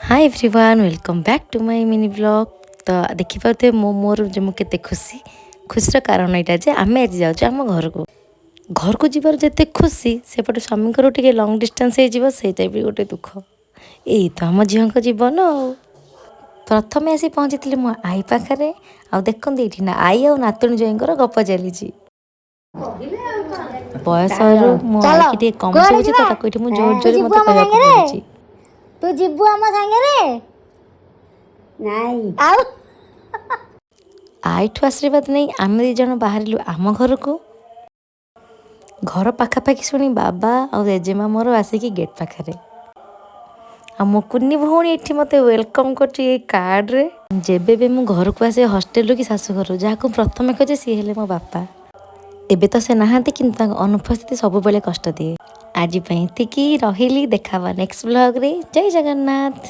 Hi everyone welcome back to my mini blog. तो देखिपे मोर जो मुझे खुशीर कारण यहाँ जे आम आज जाऊँ आम घर को जीवार जिते खुशी सेपटे स्वामी टे लंग डिस्टेंस होता भी गोटे दुख। यही तो आम झील को जीवन। प्रथम आसी पहुँची मो आई पाखे आ देखते ये ना आई आ नातुणी जईर गप चली बयस मो आई कि कम शुभुची तो मुझे जोर जोर मत कहूँ तू जीवु आम सांगे नाई आउ आईठू आशीर्वाद नहीं आम दीज बाहर आम घर को घर पाखापाखि शुणी बाबा और जेजेमा मोर आसिकी गेट पाखे आ मो कुन्नी भौणी ये मत वेलकम कर कार्ड्रे जेबे भी मु घर को आसे हस्टेल कि शाशुघर जहाँ प्रथम खोजे सी हेले मो बापा। एबे तो से नहांती किंतु अनुपस्थिति सब बेले कष्ट दिए। आज रही देखा नेक्स्ट ब्लॉग रे। जय जगन्नाथ।